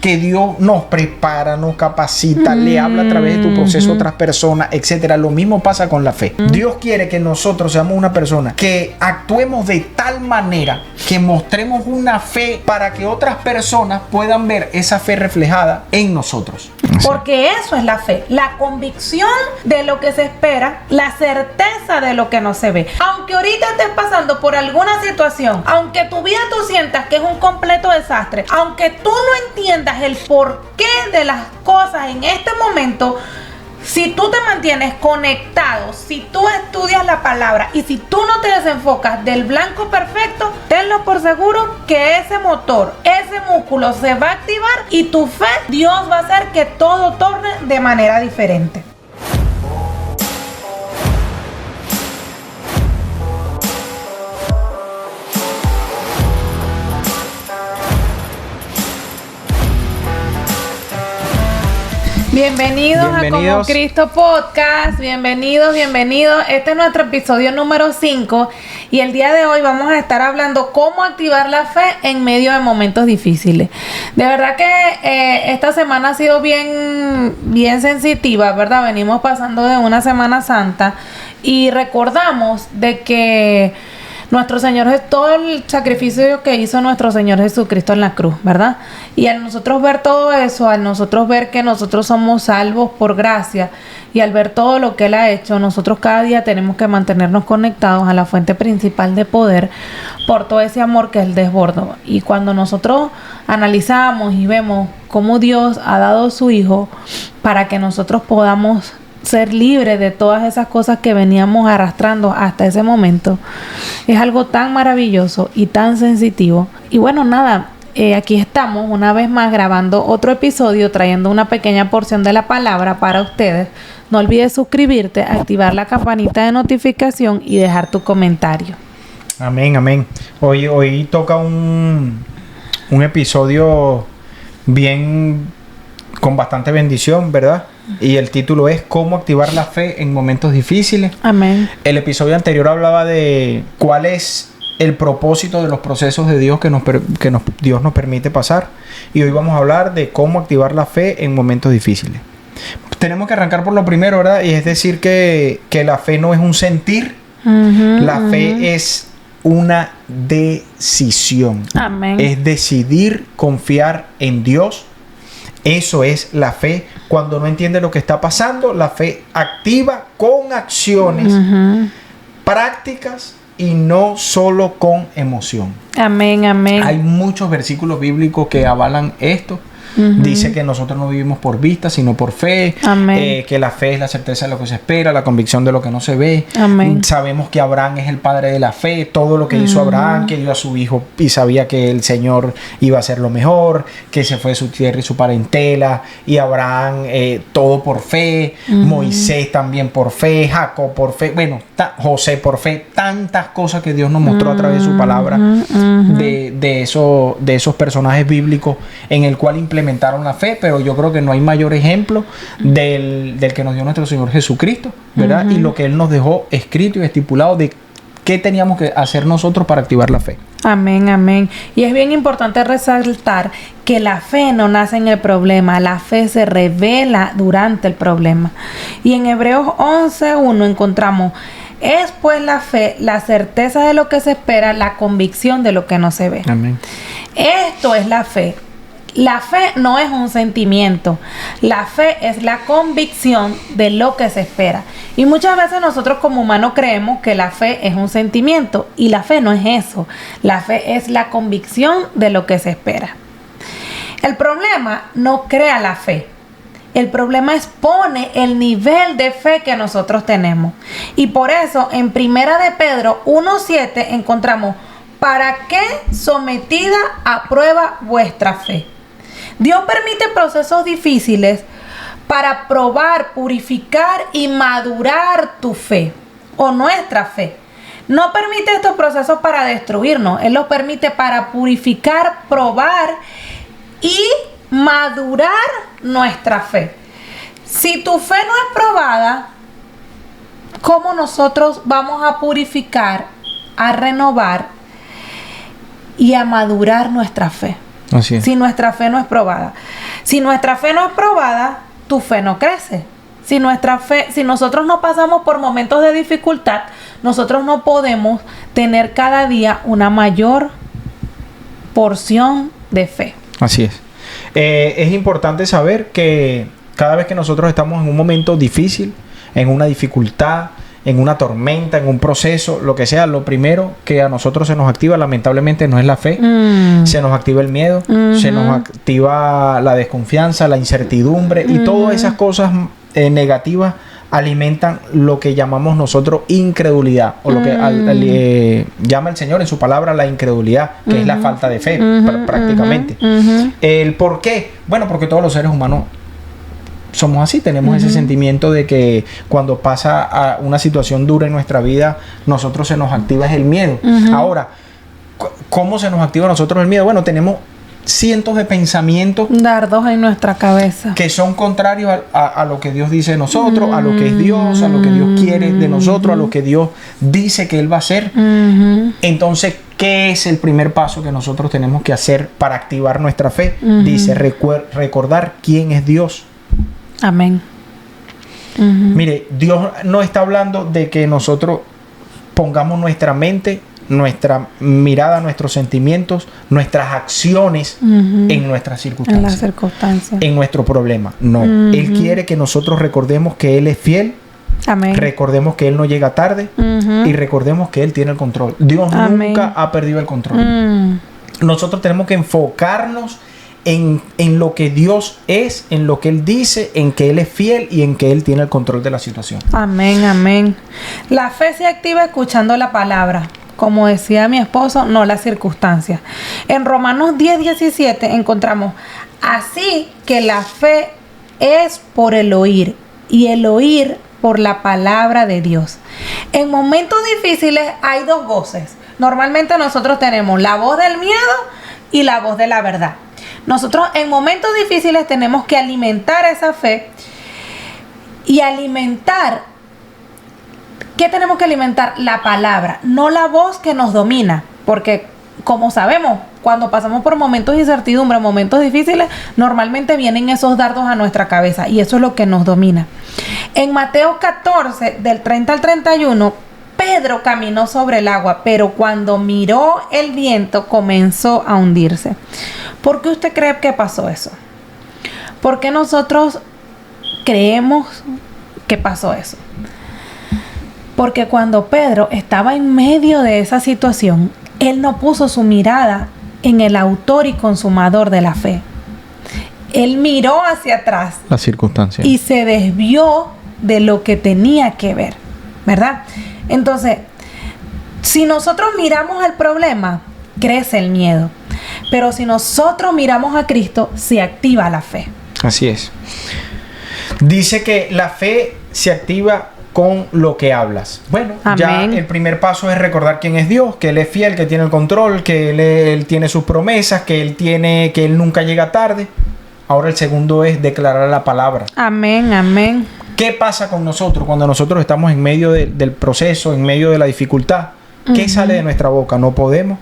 que Dios nos prepara, nos capacita, le habla a través de tu proceso a otras personas, etcétera. Lo mismo pasa con la fe. Dios quiere que nosotros seamos una persona que actuemos de tal manera que mostremos una fe para que otras personas puedan ver esa fe reflejada en nosotros. Porque eso es la fe, la convicción de lo que se espera, la certeza de lo que no se ve. Aunque ahorita estés pasando por alguna situación, aunque tu vida tú sientas que es un completo desastre, aunque tú no entiendas el porqué de las cosas en este momento, si tú te mantienes conectado, si tú estudias la palabra y si tú no te desenfocas del blanco perfecto, tenlo por seguro que ese motor, ese músculo se va a activar y tu fe, Dios va a hacer que todo torne de manera diferente. Bienvenidos a Como Cristo Podcast, bienvenidos. Este es nuestro episodio número 5 y el día de hoy vamos a estar hablando cómo activar la fe en medio de momentos difíciles. De verdad que esta semana ha sido bien sensitiva, ¿verdad? Venimos pasando de una Semana Santa y recordamos de que nuestro Señor, todo el sacrificio que hizo nuestro Señor Jesucristo en la cruz, ¿verdad? Y al nosotros ver todo eso, al nosotros ver que nosotros somos salvos por gracia y al ver todo lo que Él ha hecho, nosotros cada día tenemos que mantenernos conectados a la fuente principal de poder por todo ese amor que Él desbordó. Y cuando nosotros analizamos y vemos cómo Dios ha dado su Hijo para que nosotros podamos ser libres de todas esas cosas que veníamos arrastrando hasta ese momento, es algo tan maravilloso y tan sensitivo. Y bueno, nada, aquí estamos una vez más grabando otro episodio, trayendo una pequeña porción de la palabra para ustedes. No olvides suscribirte, activar la campanita de notificación y dejar tu comentario. Amén. Hoy toca un episodio con bastante bendición, ¿verdad? Y el título es ¿Cómo activar la fe en momentos difíciles? Amén. El episodio anterior hablaba de cuál es el propósito de los procesos de Dios que Dios nos permite pasar. Y hoy vamos a hablar de cómo activar la fe en momentos difíciles. Tenemos que arrancar por lo primero, ¿verdad? Y es decir que la fe no es un sentir. La fe es una decisión. Amén. Es decidir confiar en Dios. Eso es la fe. Cuando no entiende lo que está pasando, la fe activa con acciones prácticas y no solo con emoción. Amén. Hay muchos versículos bíblicos que avalan esto. Dice que nosotros no vivimos por vista, sino por fe. Que la fe es la certeza de lo que se espera, la convicción de lo que no se ve. Amén. Sabemos que Abraham es el padre de la fe. Todo lo que hizo Abraham, que dio a su hijo y sabía que el Señor iba a hacer lo mejor, que se fue de su tierra y su parentela. Y Abraham, todo por fe. Moisés también por fe. Jacob por fe. Bueno, José por fe. Tantas cosas que Dios nos mostró a través de su palabra de esos personajes bíblicos en el cual implementaron la fe, pero yo creo que no hay mayor ejemplo del que nos dio nuestro Señor Jesucristo, ¿verdad? Y lo que Él nos dejó escrito y estipulado de qué teníamos que hacer nosotros para activar la fe. Amén. Y es bien importante resaltar que la fe no nace en el problema, la fe se revela durante el problema. Y en Hebreos 11:1 encontramos: es pues la fe, la certeza de lo que se espera, la convicción de lo que no se ve. Amén. Esto es la fe. La fe no es un sentimiento, la fe es la convicción de lo que se espera. Y muchas veces nosotros como humanos creemos que la fe es un sentimiento y la fe no es eso. La fe es la convicción de lo que se espera. El problema no crea la fe. El problema expone el nivel de fe que nosotros tenemos. Y por eso en 1 de Pedro 1:7 encontramos: ¿para qué sometida a prueba vuestra fe? Dios permite procesos difíciles para probar, purificar y madurar tu fe o nuestra fe. No permite estos procesos para destruirnos. Él los permite para purificar, probar y madurar nuestra fe. Si tu fe no es probada, ¿cómo nosotros vamos a purificar, a renovar y a madurar nuestra fe? Así es. Si nuestra fe no es probada. Si nuestra fe no es probada, tu fe no crece. Si nosotros no pasamos por momentos de dificultad, nosotros no podemos tener cada día una mayor porción de fe. Así es. Es importante saber que cada vez que nosotros estamos en un momento difícil, en una dificultad, en una tormenta, en un proceso, lo que sea, lo primero que a nosotros se nos activa, lamentablemente, no es la fe. Se nos activa el miedo, se nos activa la desconfianza, la incertidumbre y todas esas cosas negativas alimentan lo que llamamos nosotros incredulidad, o lo que llama el Señor en su palabra la incredulidad, que es la falta de fe, prácticamente. ¿El por qué? Bueno, porque todos los seres humanos somos así, tenemos ese sentimiento de que cuando pasa a una situación dura en nuestra vida, nosotros se nos activa es el miedo. Ahora, ¿cómo se nos activa a nosotros el miedo? Bueno, tenemos cientos de pensamientos, dardos en nuestra cabeza, que son contrarios a lo que Dios dice de nosotros, a lo que es Dios, a lo que Dios quiere de nosotros, a lo que Dios dice que Él va a hacer. Entonces, ¿qué es el primer paso que nosotros tenemos que hacer para activar nuestra fe? Dice, recordar quién es Dios. Amén. Mire, Dios no está hablando de que nosotros pongamos nuestra mente, nuestra mirada, nuestros sentimientos, nuestras acciones en nuestras circunstancias. En las circunstancias. En nuestro problema. No. Él quiere que nosotros recordemos que Él es fiel. Amén. Recordemos que Él no llega tarde. Y recordemos que Él tiene el control. Dios nunca ha perdido el control. Nosotros tenemos que enfocarnos en lo que Dios es, en lo que Él dice, en que Él es fiel y en que Él tiene el control de la situación. Amén, amén. La fe se activa escuchando la palabra. Como decía mi esposo, no las circunstancias. En Romanos 10:17 encontramos, así que la fe es por el oír y el oír por la palabra de Dios. En momentos difíciles hay dos voces. Normalmente nosotros tenemos la voz del miedo y la voz de la verdad. Nosotros en momentos difíciles tenemos que alimentar esa fe y alimentar. ¿Qué tenemos que alimentar? La palabra, no la voz que nos domina. Porque, como sabemos, cuando pasamos por momentos de incertidumbre, momentos difíciles, normalmente vienen esos dardos a nuestra cabeza y eso es lo que nos domina. En Mateo 14, del 30 al 31, Pedro caminó sobre el agua, pero cuando miró el viento comenzó a hundirse. ¿Por qué usted cree que pasó eso? ¿Por qué nosotros creemos que pasó eso? Porque cuando Pedro estaba en medio de esa situación, él no puso su mirada en el autor y consumador de la fe. Él miró hacia atrás. Las circunstancias. Y se desvió de lo que tenía que ver, ¿verdad? Entonces, si nosotros miramos al problema, crece el miedo. Pero si nosotros miramos a Cristo, se activa la fe. Así es. Dice que la fe se activa con lo que hablas. Bueno, amén. Ya el primer paso es recordar quién es Dios, que Él es fiel, que tiene el control, que Él tiene sus promesas, que Él nunca llega tarde. Ahora el segundo es declarar la palabra. Amén, amén. ¿Qué pasa con nosotros cuando nosotros estamos en medio del proceso, en medio de la dificultad? ¿Qué sale de nuestra boca? No podemos.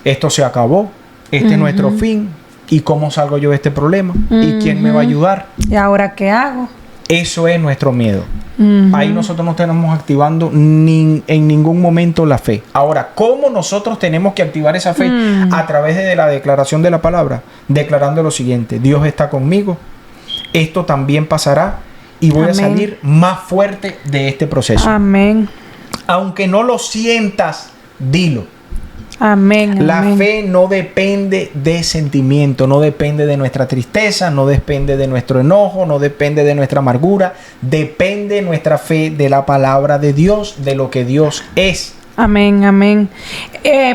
Esto se acabó. Este es nuestro fin. ¿Y cómo salgo yo de este problema? ¿Y quién me va a ayudar? ¿Y ahora qué hago? Eso es nuestro miedo. Ahí nosotros no estamos activando en ningún momento la fe. Ahora, ¿cómo nosotros tenemos que activar esa fe? A través de la declaración de la palabra, declarando lo siguiente: Dios está conmigo, esto también pasará y voy a salir más fuerte de este proceso. Amén. Aunque no lo sientas, dilo. Amén. La amén. fe no depende de sentimiento, no depende de nuestra tristeza, no depende de nuestro enojo, no depende de nuestra amargura. Depende nuestra fe de la palabra de Dios, de lo que Dios es. Amén, amén.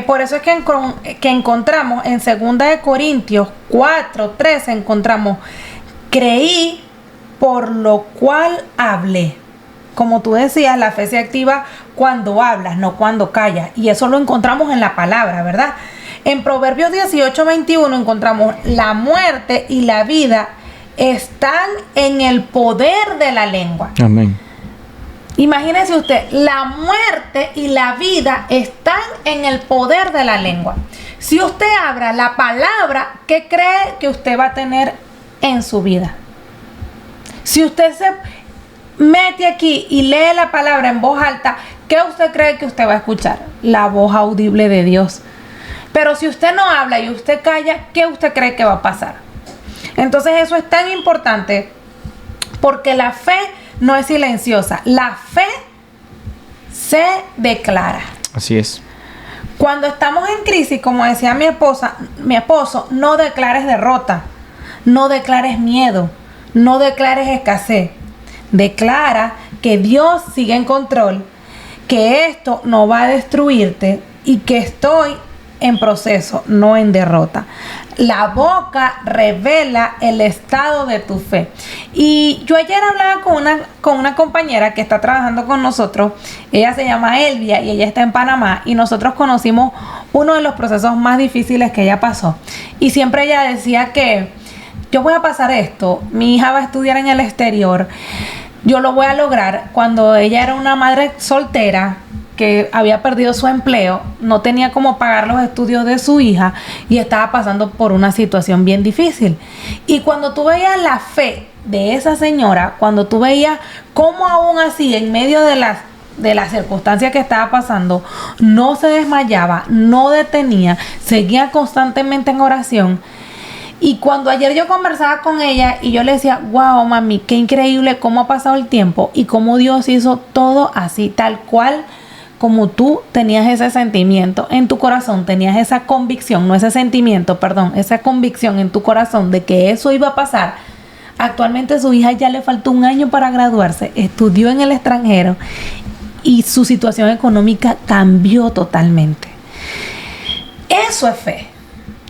Por eso es que encontramos en 2 Corintios 4:13 encontramos: creí, por lo cual hablé. Como tú decías, la fe se activa cuando hablas, no cuando callas. Y eso lo encontramos en la palabra, ¿verdad? En Proverbios 18:21 encontramos: la muerte y la vida están en el poder de la lengua. Amén. Imagínese usted, la muerte y la vida están en el poder de la lengua. Si usted abra la palabra, ¿qué cree que usted va a tener en su vida? Si usted se mete aquí y lee la palabra en voz alta, ¿qué usted cree que usted va a escuchar? La voz audible de Dios. Pero si usted no habla y usted calla, ¿qué usted cree que va a pasar? Entonces eso es tan importante porque la fe no es silenciosa. La fe se declara. Así es. Cuando estamos en crisis, como decía mi esposo, no declares derrota, no declares miedo, no declares escasez. Declara que Dios sigue en control, que esto no va a destruirte y que estoy en proceso, no en derrota. La boca revela el estado de tu fe. Y yo ayer hablaba con una compañera que está trabajando con nosotros. Ella se llama Elvia y ella está en Panamá. Y nosotros conocimos uno de los procesos más difíciles que ella pasó. Y siempre ella decía que yo voy a pasar esto. Mi hija va a estudiar en el exterior. Yo lo voy a lograr. Cuando ella era una madre soltera que había perdido su empleo, no tenía cómo pagar los estudios de su hija y estaba pasando por una situación bien difícil. Y cuando tú veías la fe de esa señora, cuando tú veías cómo aún así, en medio de las circunstancias que estaba pasando, no se desmayaba, no detenía, seguía constantemente en oración. Y cuando ayer yo conversaba con ella y yo le decía, wow, mami, qué increíble cómo ha pasado el tiempo y cómo Dios hizo todo así, tal cual como tú tenías ese sentimiento en tu corazón, tenías esa convicción, no ese sentimiento, perdón, esa convicción en tu corazón de que eso iba a pasar. Actualmente su hija ya le faltó 1 año para graduarse, estudió en el extranjero y su situación económica cambió totalmente. Eso es fe.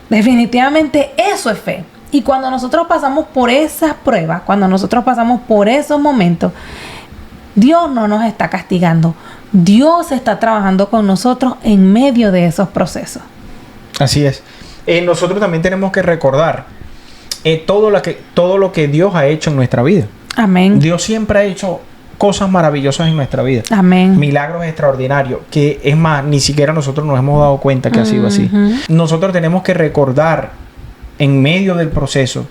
Definitivamente eso es fe. Y cuando nosotros pasamos por esas pruebas, cuando nosotros pasamos por esos momentos, Dios no nos está castigando. Dios está trabajando con nosotros en medio de esos procesos. Así es. Nosotros también tenemos que recordar todo lo que Dios ha hecho en nuestra vida. Amén. Dios siempre ha hecho cosas maravillosas en nuestra vida. Amén. Milagros extraordinarios, que es más, ni siquiera nosotros nos hemos dado cuenta que ha sido así. Nosotros tenemos que recordar en medio del proceso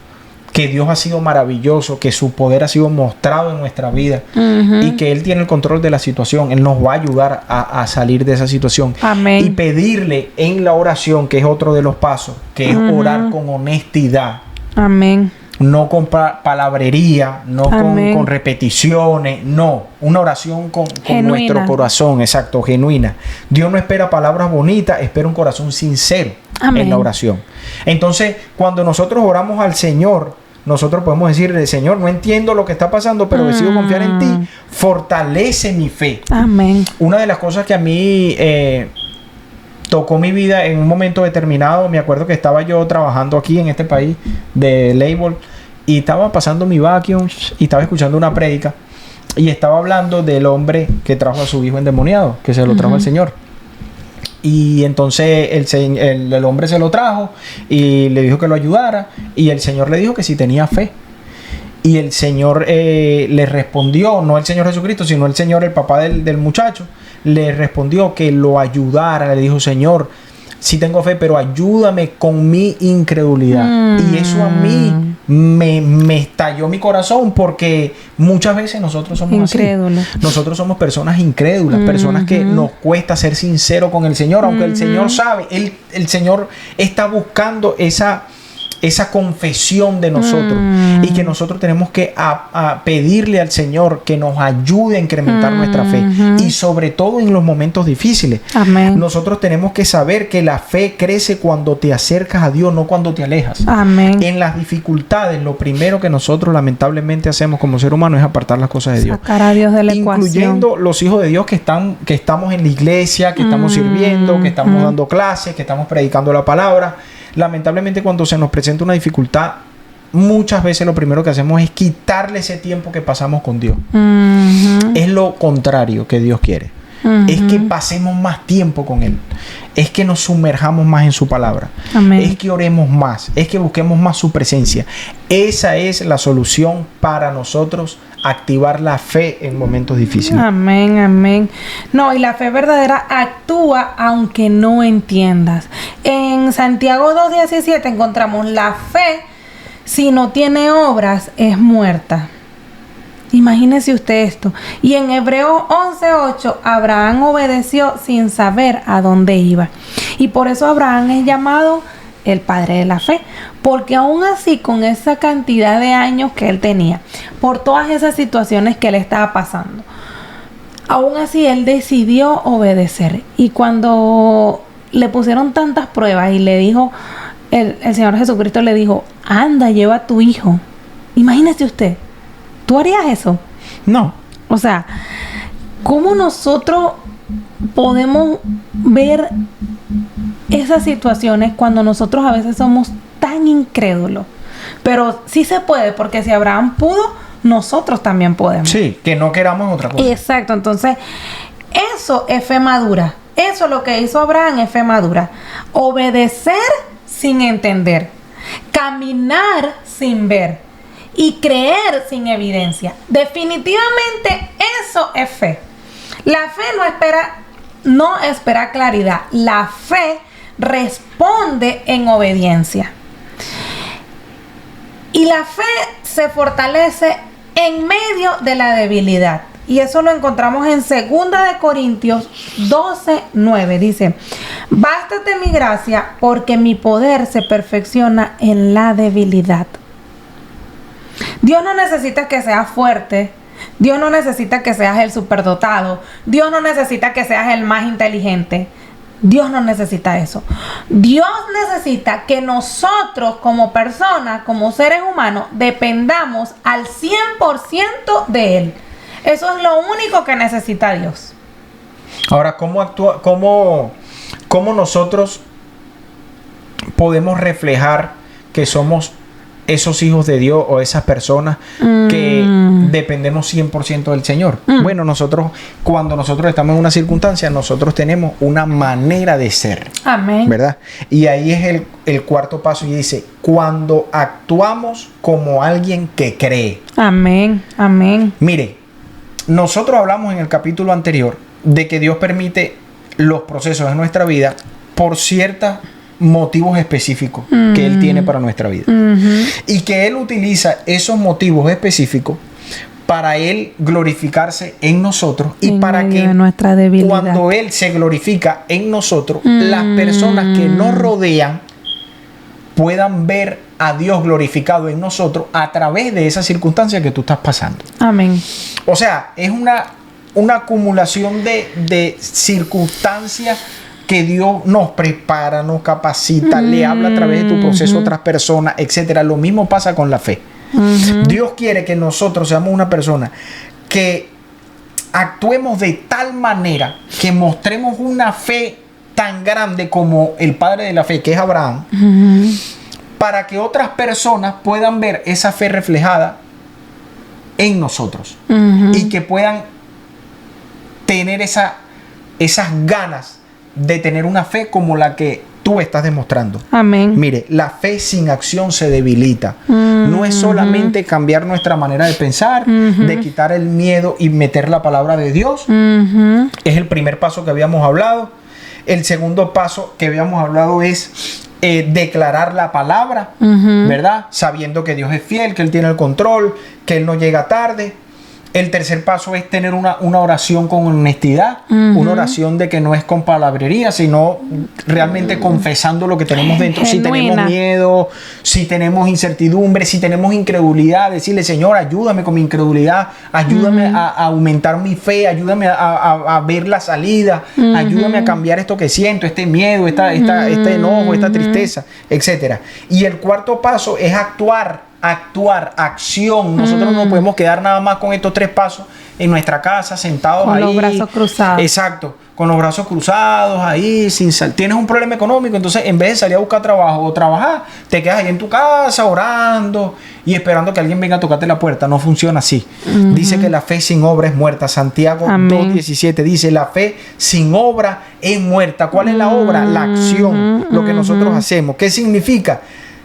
que Dios ha sido maravilloso, que su poder ha sido mostrado en nuestra vida y que Él tiene el control de la situación. Él nos va a ayudar a salir de esa situación. Amén. Y pedirle en la oración, que es otro de los pasos, que es orar con honestidad. Amén. No con palabrería, no con repeticiones, no. Una oración con nuestro corazón, exacto, genuina. Dios no espera palabras bonitas, espera un corazón sincero. Amén. En la oración. Entonces, cuando nosotros oramos al Señor, nosotros podemos decirle, Señor, no entiendo lo que está pasando, pero decido confiar en ti. Fortalece mi fe. Amén. Una de las cosas que a mí tocó mi vida en un momento determinado, me acuerdo que estaba yo trabajando aquí en este país de label y estaba pasando mi vacuum y estaba escuchando una prédica y estaba hablando del hombre que trajo a su hijo endemoniado, que se lo trajo al Señor. Y entonces el hombre se lo trajo y le dijo que lo ayudara. Y el Señor le dijo que si tenía fe. Y el Señor le respondió, no el Señor Jesucristo, sino el Señor, el papá del muchacho, le respondió que lo ayudara. Le dijo, Señor, sí tengo fe, pero ayúdame con mi incredulidad. Y eso a mí me estalló mi corazón, porque muchas veces nosotros somos incrédulos. Así. Nosotros somos personas incrédulas, personas que nos cuesta ser sinceros con el Señor, aunque el Señor sabe, el Señor está buscando esa confesión de nosotros y que nosotros tenemos que pedirle al Señor que nos ayude a incrementar nuestra fe, y sobre todo en los momentos difíciles. Amén. Nosotros tenemos que saber que la fe crece cuando te acercas a Dios, no cuando te alejas. Amén. En las dificultades, lo primero que nosotros lamentablemente hacemos como ser humano es apartar las cosas de Dios. Sacar a Dios de la ecuación. Incluyendo los hijos de Dios que estamos en la iglesia, que estamos sirviendo, que estamos dando clases, que estamos predicando la palabra. Lamentablemente, cuando se nos presenta una dificultad, muchas veces lo primero que hacemos es quitarle ese tiempo que pasamos con Dios. Es lo contrario que Dios quiere. Es que pasemos más tiempo con Él. Es que nos sumerjamos más en su palabra. Amén. Es que oremos más. Es que busquemos más su presencia. Esa es la solución para nosotros activar la fe en momentos difíciles. Amén, amén. No, y la fe verdadera actúa aunque no entiendas. En Santiago 2:17 encontramos la fe, si no tiene obras, es muerta. Imagínese usted esto. Y en Hebreos 11:8, Abraham obedeció sin saber a dónde iba. Y por eso Abraham es llamado el padre de la fe, porque aún así, con esa cantidad de años que él tenía, por todas esas situaciones que él estaba pasando, aún así él decidió obedecer. Y cuando le pusieron tantas pruebas y le dijo, el Señor Jesucristo le dijo, anda, lleva a tu hijo. Imagínese usted, ¿tú harías eso? No. O sea, ¿cómo nosotros podemos ver esas situaciones cuando nosotros a veces somos tan incrédulos? Pero sí se puede, porque si Abraham pudo, nosotros también podemos. Sí, que no queramos otra cosa. Exacto, entonces eso es fe madura. Eso es lo que hizo Abraham, es fe madura. Obedecer sin entender, caminar sin ver y creer sin evidencia. Definitivamente eso es fe. La fe no espera claridad. La fe responde en obediencia. Y la fe se fortalece en medio de la debilidad. Y eso lo encontramos en 2 de Corintios 12:9. Dice, bástate mi gracia, porque mi poder se perfecciona en la debilidad. Dios no necesita que seas fuerte. Dios no necesita que seas el superdotado. Dios no necesita que seas el más inteligente. Dios no necesita eso. Dios necesita que nosotros como personas, como seres humanos, dependamos al 100% de Él. Eso es lo único que necesita Dios. Ahora, ¿cómo nosotros podemos reflejar que somos esos hijos de Dios o esas personas que dependemos 100% del Señor? Bueno, cuando nosotros estamos en una circunstancia, nosotros tenemos una manera de ser. Amén. ¿Verdad? Y ahí es el cuarto paso, y dice, cuando actuamos como alguien que cree. Amén, amén. Mire, nosotros hablamos en el capítulo anterior de que Dios permite los procesos en nuestra vida por ciertos motivos específicos que Él tiene para nuestra vida. Y que Él utiliza esos motivos específicos para Él glorificarse en nosotros y para que nuestra debilidad, cuando Él se glorifica en nosotros, las personas que nos rodean puedan ver a Dios glorificado en nosotros a través de esa circunstancia que tú estás pasando. Amén. O sea, es una acumulación de circunstancias que Dios nos prepara, nos capacita, le habla a través de tu proceso a otras personas, etcétera. Lo mismo pasa con la fe. Dios quiere que nosotros seamos una persona que actuemos de tal manera que mostremos una fe tan grande como el padre de la fe, que es Abraham, para que otras personas puedan ver esa fe reflejada en nosotros y que puedan tener esas ganas de tener una fe como la que tú estás demostrando. Amén. Mire, la fe sin acción se debilita. No es solamente cambiar nuestra manera de pensar, de quitar el miedo y meter la palabra de Dios. Es el primer paso que habíamos hablado. El segundo paso que habíamos hablado es declarar la palabra, ¿verdad? Sabiendo que Dios es fiel, que Él tiene el control, que Él no llega tarde. El tercer paso es tener una oración con honestidad, una oración de que no es con palabrería, sino realmente confesando lo que tenemos dentro. Genuina. Si tenemos miedo, si tenemos incertidumbre, si tenemos incredulidad, decirle, Señor, ayúdame con mi incredulidad, ayúdame a aumentar mi fe, ayúdame a ver la salida, ayúdame a cambiar esto que siento, este miedo, este enojo, esta tristeza, etc. Y el cuarto paso es acción. Nosotros no podemos quedar nada más con estos tres pasos en nuestra casa, sentados con ahí. Con los brazos cruzados. Exacto, con los brazos cruzados ahí, tienes un problema económico, entonces en vez de salir a buscar trabajo o trabajar, te quedas ahí en tu casa orando y esperando que alguien venga a tocarte la puerta. No funciona así. Dice que la fe sin obra es muerta. Santiago 2:17 dice, la fe sin obra es muerta. ¿Cuál es la obra? La acción, lo que nosotros hacemos. ¿Qué significa?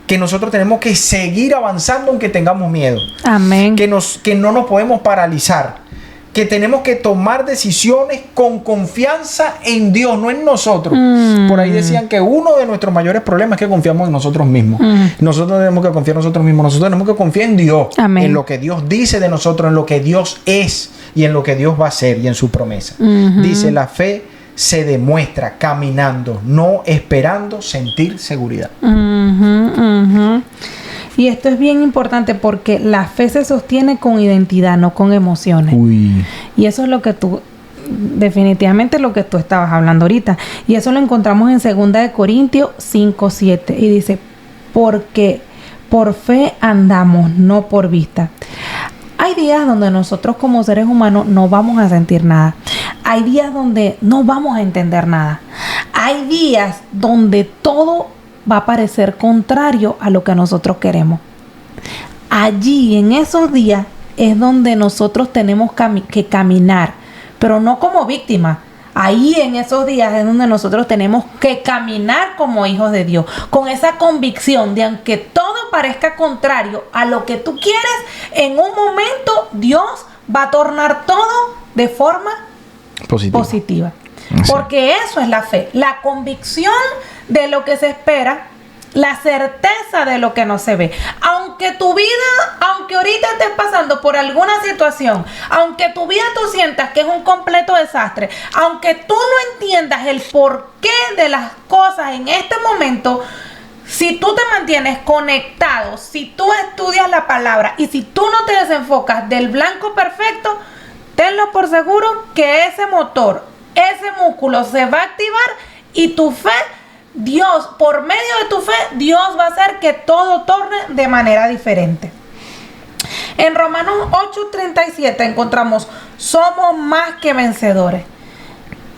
que nosotros tenemos que seguir avanzando aunque tengamos miedo. Amén. Que no nos podemos paralizar. Que tenemos que tomar decisiones con confianza en Dios, no en nosotros. Por ahí decían que uno de nuestros mayores problemas es que confiamos en nosotros mismos. Nosotros tenemos que confiar en nosotros mismos. Nosotros tenemos que confiar en Dios. Amén. En lo que Dios dice de nosotros, en lo que Dios es y en lo que Dios va a hacer y en su promesa. Dice, la fe se demuestra caminando, no esperando sentir seguridad. Y esto es bien importante porque la fe se sostiene con identidad, no con emociones. Uy. Y eso es lo que tú, definitivamente lo que tú estabas hablando ahorita. Y eso lo encontramos en 2 Corintios 5:7. Y dice, porque por fe andamos, no por vista. Hay días donde nosotros como seres humanos no vamos a sentir nada. Hay días donde no vamos a entender nada. Hay días donde todo va a parecer contrario a lo que nosotros queremos. Allí, en esos días, es donde nosotros tenemos que caminar, pero no como víctimas. Ahí, en esos días, es donde nosotros tenemos que caminar como hijos de Dios, con esa convicción de aunque todo parezca contrario a lo que tú quieres, en un momento Dios va a tornar todo de forma positiva. Porque eso es la fe, la convicción de lo que se espera, la certeza de lo que no se ve. Aunque tu vida, aunque ahorita estés pasando por alguna situación, aunque tu vida tú sientas que es un completo desastre, aunque tú no entiendas el porqué de las cosas en este momento, si tú te mantienes conectado, si tú estudias la palabra y si tú no te desenfocas del blanco perfecto, tenlo por seguro que ese motor, ese músculo se va a activar y tu fe, Dios, por medio de tu fe, Dios va a hacer que todo torne de manera diferente. En Romanos 8:37 encontramos, somos más que vencedores.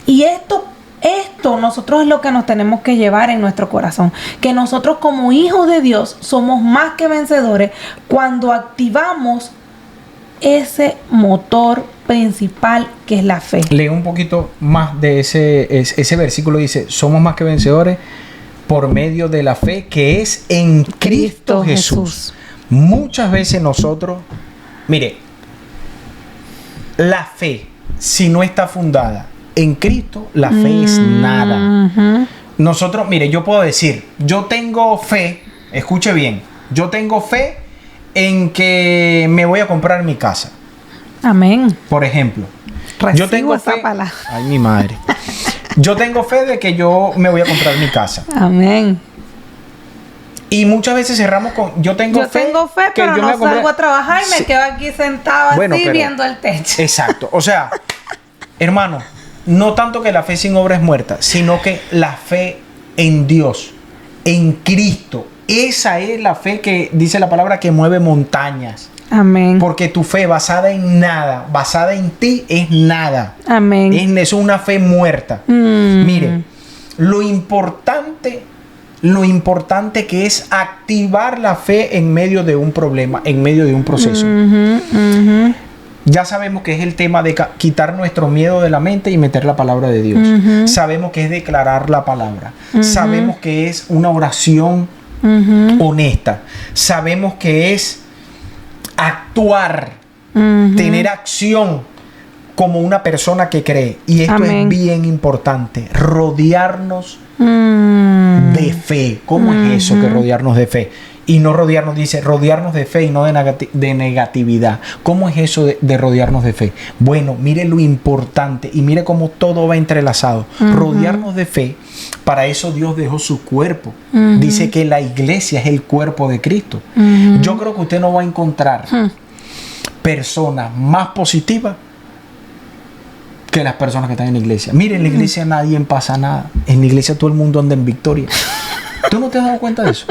Y esto nosotros es lo que nos tenemos que llevar en nuestro corazón. Que nosotros como hijos de Dios somos más que vencedores cuando activamos ese motor principal que es la fe. Lee un poquito más de ese versículo. Dice, somos más que vencedores por medio de la fe que es en Cristo Jesús. Muchas veces nosotros, mire, la fe, si no está fundada en Cristo, la fe es nada. Nosotros, mire, yo puedo decir, yo tengo fe, escuche bien, yo tengo fe en que me voy a comprar mi casa. Amén. Por ejemplo, Recibo yo tengo esa fe. palabra. Ay, mi madre. Yo tengo fe de que yo me voy a comprar mi casa. Amén. Y muchas veces cerramos con yo tengo fe, que pero yo no salgo a trabajar y me quedo aquí sentado así viendo el techo. Exacto. O sea, hermano, no tanto que la fe sin obra es muerta, sino que la fe en Dios, en Cristo. Esa es la fe que dice la palabra que mueve montañas. Amén. Porque tu fe basada en nada, basada en ti, es nada. Amén. Es una fe muerta. Mire, lo importante que es activar la fe en medio de un problema, en medio de un proceso. Ya sabemos que es el tema de quitar nuestro miedo de la mente y meter la palabra de Dios. Sabemos que es declarar la palabra. Sabemos que es una oración honesta. Sabemos que es actuar, tener acción como una persona que cree. Y esto es bien importante, rodearnos de fe. ¿Cómo es eso que rodearnos de fe? Y no rodearnos, dice, rodearnos de fe y no de negatividad. ¿Cómo es eso de rodearnos de fe? Bueno, mire lo importante y mire cómo todo va entrelazado. Rodearnos de fe, para eso Dios dejó su cuerpo. Dice que la iglesia es el cuerpo de Cristo. Yo creo que usted no va a encontrar personas más positivas que las personas que están en la iglesia. Mire, en la iglesia nadie pasa nada. En la iglesia todo el mundo anda en victoria. ¿Tú no te has dado cuenta de eso?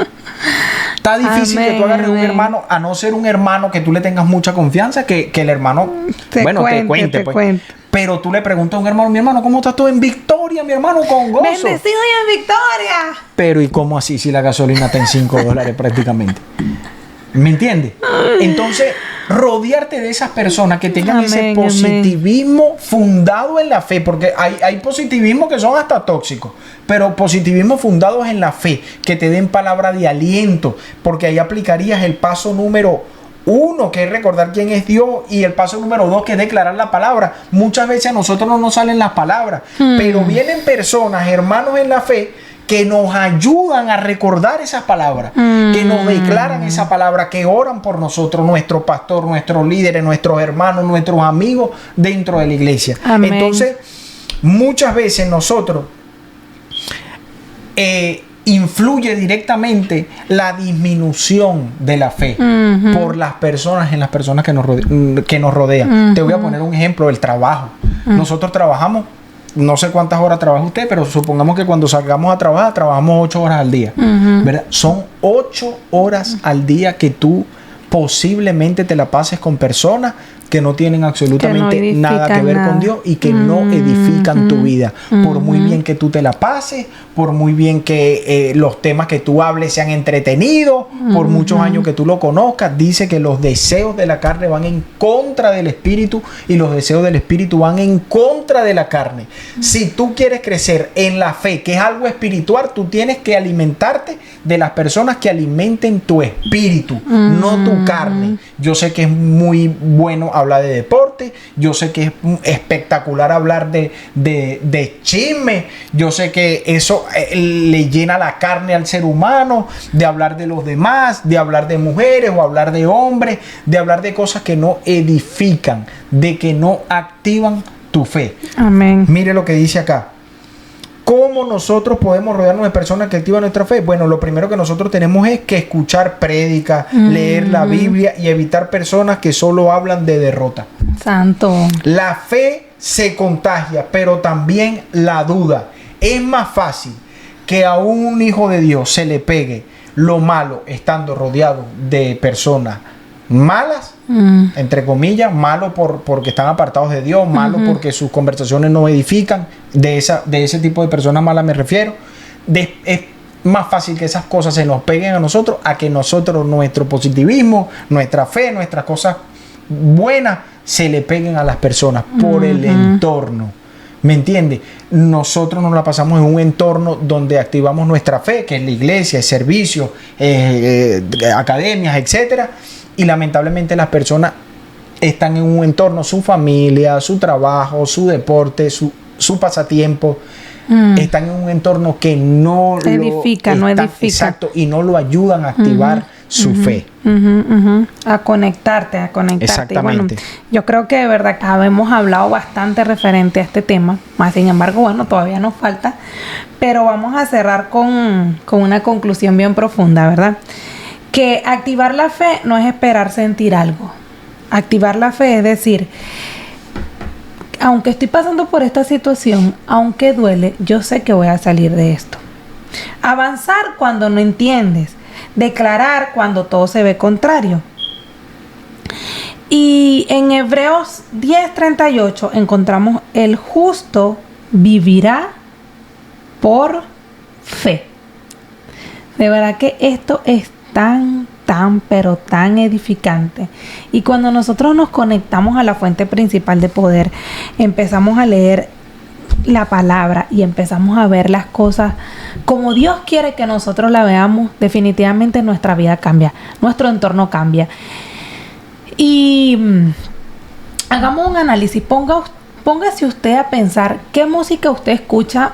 Está difícil que tú agarres un hermano, a no ser un hermano que tú le tengas mucha confianza, que el hermano te cuente. Pero tú le preguntas a un hermano, mi hermano, ¿cómo estás tú? En victoria, mi hermano, con gozo. Bendecido y en victoria. Pero ¿y cómo así si la gasolina está en $5 prácticamente? ¿Me entiendes? Entonces, rodearte de esas personas que tengan ese Amén, positivismo fundado en la fe, porque hay positivismo que son hasta tóxicos, pero positivismo fundados en la fe, que te den palabra de aliento, porque ahí aplicarías el paso número 1, que es recordar quién es Dios, y el paso número 2, que es declarar la palabra. Muchas veces a nosotros no nos salen las palabras, pero vienen personas, hermanos en la fe, que nos ayudan a recordar esas palabras, que nos declaran esa palabra, que oran por nosotros, nuestro pastor, nuestros líderes, nuestros hermanos, nuestros amigos dentro de la iglesia. Amén. Entonces, muchas veces nosotros influye directamente la disminución de la fe por las personas, en las personas que nos rodean. Te voy a poner un ejemplo, el trabajo. Nosotros trabajamos, no sé cuántas horas trabaja usted, pero supongamos que cuando salgamos a trabajar, trabajamos 8 horas al día, ¿verdad? Son 8 horas al día que tú posiblemente te la pases con personas que no tienen absolutamente nada que ver con Dios y que no edifican tu vida. Por muy bien que tú te la pases, por muy bien que los temas que tú hables sean entretenidos, por muchos años que tú lo conozcas, dice que los deseos de la carne van en contra del espíritu y los deseos del espíritu van en contra de la carne. Si tú quieres crecer en la fe, que es algo espiritual, tú tienes que alimentarte de las personas que alimenten tu espíritu, no tu carne. Yo sé que es muy bueno hablar de deporte, yo sé que es espectacular hablar de chisme, yo sé que eso le llena la carne al ser humano, de hablar de los demás, de hablar de mujeres o hablar de hombres, de hablar de cosas que no edifican, de que no activan tu fe. Amén. Mire lo que dice acá. ¿Cómo nosotros podemos rodearnos de personas que activan nuestra fe? Bueno, lo primero que nosotros tenemos es que escuchar prédicas, leer la Biblia y evitar personas que solo hablan de derrota. Santo. La fe se contagia, pero también la duda. Es más fácil que a un hijo de Dios se le pegue lo malo estando rodeado de personas malas, entre comillas, malo porque están apartados de Dios, malo porque sus conversaciones no edifican, de ese tipo de personas malas me refiero. Es más fácil que esas cosas se nos peguen a nosotros, a que nosotros, nuestro positivismo, nuestra fe, nuestras cosas buenas, se le peguen a las personas por el entorno. ¿Me entiende? Nosotros nos la pasamos en un entorno donde activamos nuestra fe, que es la iglesia, el servicio, academias, etcétera. Y lamentablemente las personas están en un entorno, su familia, su trabajo, su deporte, su pasatiempo, están en un entorno que no edifica. Exacto, y no lo ayudan a activar su fe. A conectarte. Exactamente. Y bueno, yo creo que de verdad hemos hablado bastante referente a este tema, más sin embargo, bueno, todavía nos falta, pero vamos a cerrar con una conclusión bien profunda, ¿verdad? Que activar la fe no es esperar sentir algo. Activar la fe es decir, aunque estoy pasando por esta situación, aunque duele, yo sé que voy a salir de esto. Avanzar cuando no entiendes. Declarar cuando todo se ve contrario. Y en Hebreos 10:38 encontramos: el justo vivirá por fe. De verdad que esto es pero tan edificante. Y cuando nosotros nos conectamos a la fuente principal de poder, empezamos a leer la palabra y empezamos a ver las cosas como Dios quiere que nosotros la veamos, definitivamente nuestra vida cambia, nuestro entorno cambia. Y hagamos un análisis. Póngase usted a pensar qué música usted escucha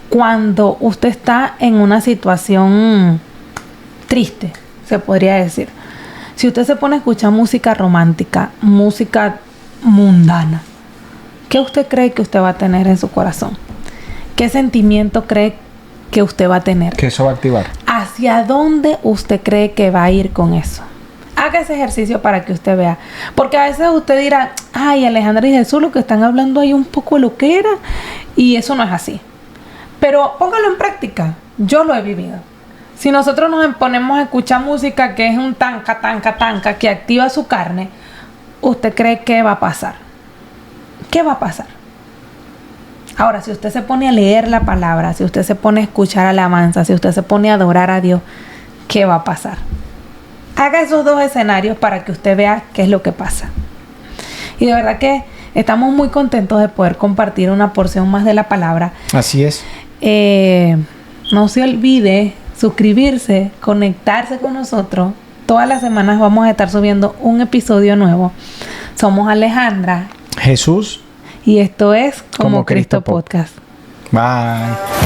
cuando usted está en una situación triste, se podría decir. Si usted se pone a escuchar música romántica, música mundana, ¿qué usted cree que usted va a tener en su corazón? ¿Qué sentimiento cree que usted va a tener? Que eso va a activar. ¿Hacia dónde usted cree que va a ir con eso? Haga ese ejercicio para que usted vea. Porque a veces usted dirá: ay, Alejandra y Jesús, lo que están hablando ahí un poco de lo que era. Y eso no es así. Pero póngalo en práctica. Yo lo he vivido. Si nosotros nos ponemos a escuchar música que es un tanca, que activa su carne, ¿usted cree que va a pasar? ¿Qué va a pasar? Ahora, si usted se pone a leer la palabra, si usted se pone a escuchar alabanza, si usted se pone a adorar a Dios, ¿qué va a pasar? haga esos dos escenarios para que usted vea qué es lo que pasa. Y de verdad que estamos muy contentos de poder compartir una porción más de la palabra. Así es. No se olvide suscribirse, conectarse con nosotros. Todas las semanas vamos a estar subiendo un episodio nuevo. Somos Alejandra, Jesús y esto es Como Cristo Podcast. Bye.